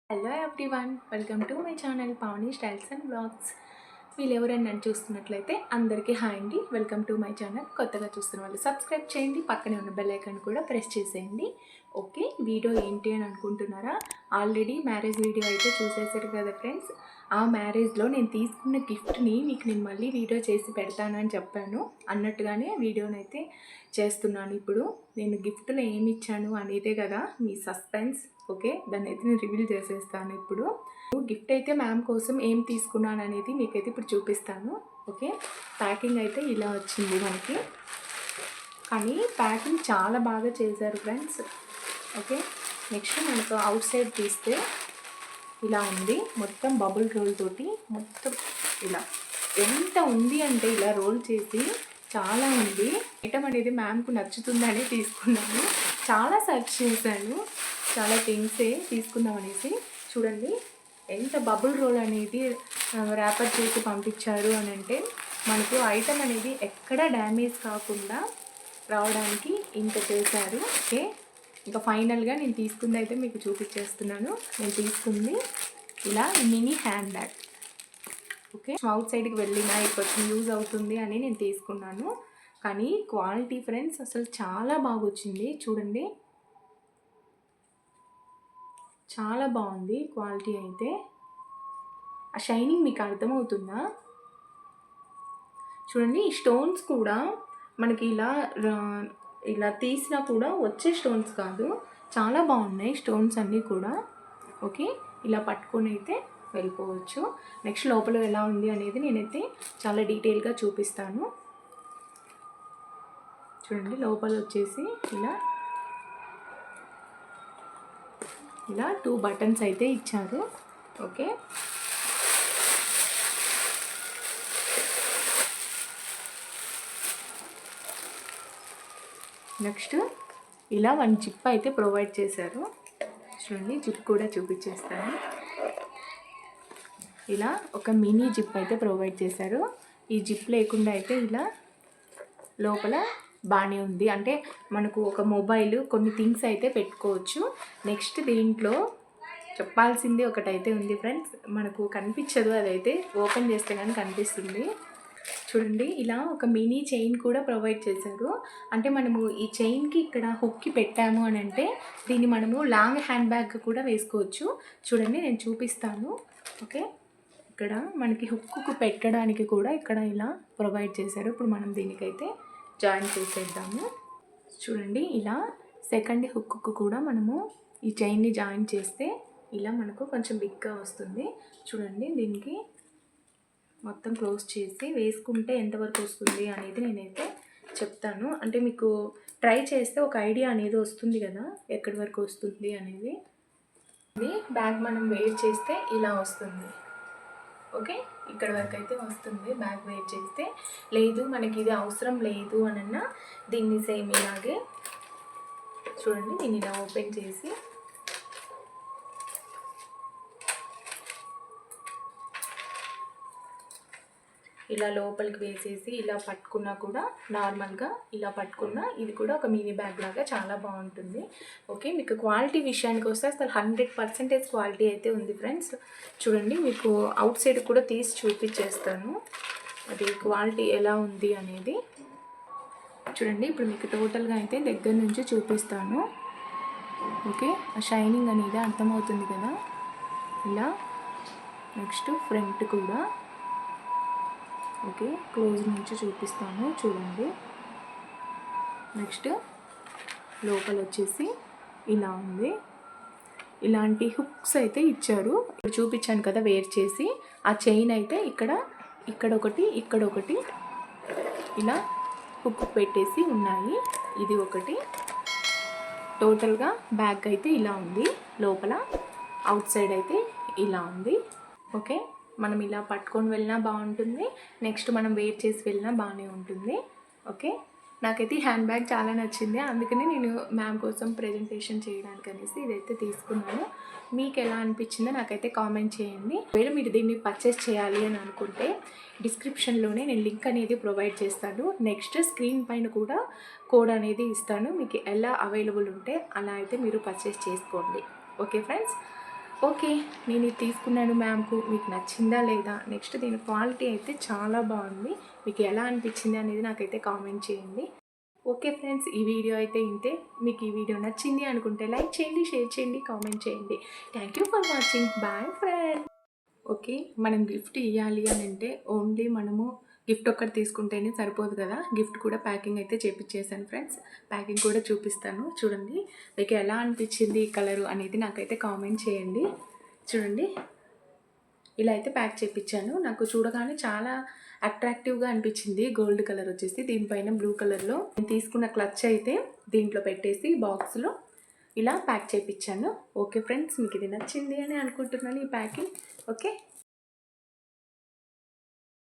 Hello everyone, welcome to my channel Pavani styles and blogs. వీళ్ళు ఎవరైనా నన్ను చూస్తున్నట్లయితే అందరికీ హాయ్ అండి. Welcome to my channel. కొత్తగా చూస్తున్న వాళ్ళు సబ్స్క్రైబ్ చేయండి, పక్కనే ఉన్న బెల్ ఐకాన్ కూడా ప్రెస్ చేసేయండి. ఓకే, వీడియో ఏంటి అని అనుకుంటున్నారా? ఆల్రెడీ మ్యారేజ్ వీడియో అయితే చూసేసారు కదా ఫ్రెండ్స్. ఆ మ్యారేజ్లో నేను తీసుకున్న గిఫ్ట్ని మీకు నేను మళ్ళీ వీడియో చేసి పెడతానని చెప్పాను. అన్నట్టుగానే వీడియోనైతే చేస్తున్నాను. ఇప్పుడు నేను గిఫ్ట్లో ఏమి ఇచ్చాను అనేదే కదా మీ సస్పెన్స్. ఓకే, దాన్ని అయితే నేను రివీల్ చేసేస్తాను. ఇప్పుడు గిఫ్ట్ అయితే మ్యామ్ కోసం ఏం తీసుకున్నాను అనేది మీకైతే ఇప్పుడు చూపిస్తాను. ఓకే, ప్యాకింగ్ అయితే ఇలా వచ్చింది మనకి, కానీ ప్యాకింగ్ చాలా బాగా చేశారు ఫ్రెండ్స్. ఓకే, నెక్స్ట్ మనకు అవుట్ సైడ్ తీస్తే ఇలా ఉంది, మొత్తం బబుల్ రోల్ తోటి మొత్తం ఇలా ఎంత ఉంది అంటే ఇలా రోల్ చేసి చాలా ఉంది. ఐటమ్ అనేది మ్యామ్కు నచ్చుతుందని తీసుకున్నాను. చాలా సెర్చ్ చేశాను, చాలా థింగ్సే తీసుకుందాం అనేసి. చూడండి ఎంత బబుల్ రోల్ అనేది ర్యాపర్ చేసి పంపించారు అని అంటే మనకు ఐటమ్ అనేది ఎక్కడ డ్యామేజ్ కాకుండా రావడానికి ఇంత చేశారు. ఓకే, ఇంకా ఫైనల్గా నేను తీసుకుంది అయితే మీకు చూపించేస్తున్నాను. నేను తీసుకుంది ఇలా mini hand bag. Okay, out సైడ్కి వెళ్ళినా కొంచెం యూజ్ అవుతుంది అని నేను తీసుకున్నాను. కానీ క్వాలిటీ ఫ్రెండ్స్ అసలు చాలా బాగా వచ్చింది. చూడండి చాలా బాగుంది క్వాలిటీ అయితే. ఆ షైనింగ్ మీకు అర్థమవుతుందా? చూడండి, ఈ స్టోన్స్ కూడా మనకి ఇలా తీసినా కూడా వచ్చే స్టోన్స్ కాదు, చాలా బాగున్నాయి స్టోన్స్ అన్నీ కూడా. ఓకే, ఇలా పట్టుకొని అయితే వెళ్ళిపోవచ్చు. నెక్స్ట్ లోపల ఎలా ఉంది అనేది నేనైతే చాలా డీటెయిల్గా చూపిస్తాను. చూడండి, లోపల వచ్చేసి ఇలా 2 బటన్స్ అయితే ఇచ్చారు. ఓకే, నెక్స్ట్ ఇలా 1 జిప్ అయితే ప్రొవైడ్ చేశారు. చూడండి, జిప్ కూడా చూపించేస్తాను. ఇలా ఒక మినీ జిప్ అయితే ప్రొవైడ్ చేశారు. ఈ జిప్ లేకుండా అయితే ఇలా లోపల బాగానే ఉంది, అంటే మనకు ఒక మొబైల్ కొన్ని థింగ్స్ అయితే పెట్టుకోవచ్చు. నెక్స్ట్ దీంట్లో చెప్పాల్సింది ఒకటైతే ఉంది ఫ్రెండ్స్, మనకు కనిపించదు, అదైతే ఓపెన్ చేస్తే కానీ కనిపిస్తుంది. చూడండి, ఇలా ఒక మినీ చైన్ కూడా ప్రొవైడ్ చేశారు. అంటే మనము ఈ చైన్కి ఇక్కడ హుక్కి పెట్టాము అని అంటే దీన్ని మనము లాంగ్ హ్యాండ్ బ్యాగ్ కూడా వేసుకోవచ్చు. చూడండి, నేను చూపిస్తాను. ఓకే, ఇక్కడ మనకి హుక్కు పెట్టడానికి కూడా ఇక్కడ ఇలా ప్రొవైడ్ చేశారు. ఇప్పుడు మనం దీనికైతే జాయిన్ చేసేద్దాము. చూడండి, ఇలా సెకండ్ హుక్కు కూడా మనము ఈ చైన్ని జాయిన్ చేస్తే ఇలా మనకు కొంచెం బిగ్గా వస్తుంది. చూడండి, దీనికి మొత్తం క్లోజ్ చేసి వేసుకుంటే ఎంతవరకు వస్తుంది అనేది నేనైతే చెప్తాను. అంటే మీకు ట్రై చేస్తే ఒక ఐడియా అనేది వస్తుంది కదా, ఎక్కడి వరకు వస్తుంది అనేది. ఇది బ్యాగ్ మనం వేర్ చేస్తే ఇలా వస్తుంది. ఓకే, ఇక్కడ వరకు అయితే వస్తుంది బ్యాగ్ వేర్ చేస్తే. లేదు మనకి ఇది అవసరం లేదు అనన్నా దీన్ని సేమ్ ఇలాగే చూడండి, దీన్ని ఇలా ఓపెన్ చేసి ఇలా లోపలికి వేసేసి ఇలా పట్టుకున్నా కూడా నార్మల్గా ఇలా పట్టుకున్నా ఇది కూడా ఒక మినీ బ్యాగ్ లాగా చాలా బాగుంటుంది. ఓకే, మీకు క్వాలిటీ విషయానికి వస్తే అసలు 100% క్వాలిటీ అయితే ఉంది ఫ్రెండ్స్. చూడండి, మీకు అవుట్ సైడ్ కూడా తీసి చూపించేస్తాను అది క్వాలిటీ ఎలా ఉంది అనేది. చూడండి, ఇప్పుడు మీకు టోటల్గా అయితే దగ్గర నుంచి చూపిస్తాను. ఓకే, ఆ షైనింగ్ అనేది అర్థమవుతుంది కదా ఇలా. నెక్స్ట్ ఫ్రంట్ కూడా ఓకే, క్లోజ్ నుంచి చూపిస్తాను చూడండి. నెక్స్ట్ లోపల వచ్చేసి ఇలా ఉంది. ఇలాంటి హుక్స్ అయితే ఇచ్చారు. ఇప్పుడు చూపించాను కదా వేర్ చేసి, ఆ చైన్ అయితే ఇక్కడ ఒకటి ఇలా హుక్ పెట్టేసి ఉన్నాయి. ఇది ఒకటి. టోటల్గా బ్యాగ్ అయితే ఇలా ఉంది. లోపల అవుట్ సైడ్ అయితే ఇలా ఉంది. ఓకే, మనం ఇలా పట్టుకొని వెళ్ళినా బాగుంటుంది, నెక్స్ట్ మనం వేర్ చేసి వెళ్ళినా బాగానే ఉంటుంది. ఓకే, నాకైతే హ్యాండ్ బ్యాగ్ చాలా నచ్చింది, అందుకని నేను మ్యామ్ కోసం ప్రెజెంటేషన్ చేయడానికి అనేసి ఇదైతే తీసుకున్నాను. మీకు ఎలా అనిపించిందో నాకైతే కామెంట్ చేయండి. ఒకవేళ మీరు దీన్ని పర్చేస్ చేయాలి అని అనుకుంటే డిస్క్రిప్షన్లోనే నేను లింక్ అనేది ప్రొవైడ్ చేస్తాను. నెక్స్ట్ స్క్రీన్ పైన కూడా కోడ్ అనేది ఇస్తాను, మీకు ఎలా అవైలబుల్ ఉంటే అలా అయితే మీరు పర్చేస్ చేసుకోండి. ఓకే ఫ్రెండ్స్, ఓకే, నేను ఇది తీసుకున్నాను మ్యామ్కు, మీకు నచ్చిందా లేదా? నెక్స్ట్ దీని క్వాలిటీ అయితే చాలా బాగుంది. మీకు ఎలా అనిపించింది అనేది నాకైతే కామెంట్ చేయండి. ఓకే ఫ్రెండ్స్, ఈ వీడియో అయితే ఇంతే. మీకు ఈ వీడియో నచ్చింది అనుకుంటే లైక్ చేయండి, షేర్ చేయండి, కామెంట్ చేయండి. Thank you for watching. Bye friends. Okay, మనం గిఫ్ట్ ఇవ్వాలి అని అంటే ఓన్లీ మనము గిఫ్ట్ ఒక్కటి తీసుకుంటేనే సరిపోదు కదా, గిఫ్ట్ కూడా ప్యాకింగ్ అయితే చేపించేసాను ఫ్రెండ్స్. ప్యాకింగ్ కూడా చూపిస్తాను చూడండి. మీకు ఎలా అనిపించింది ఈ కలరు అనేది నాకైతే కామెంట్ చేయండి. చూడండి, ఇలా అయితే ప్యాక్ చేయించాను. నాకు చూడగానే చాలా అట్రాక్టివ్గా అనిపించింది. గోల్డ్ కలర్ వచ్చేసి దీనిపైన బ్లూ కలర్లో నేను తీసుకున్న క్లచ్ అయితే దీంట్లో పెట్టేసి బాక్స్లో ఇలా ప్యాక్ చేయించాను. ఓకే ఫ్రెండ్స్, మీకు ఇది నచ్చింది అని అనుకుంటున్నాను ఈ ప్యాకింగ్. ఓకే.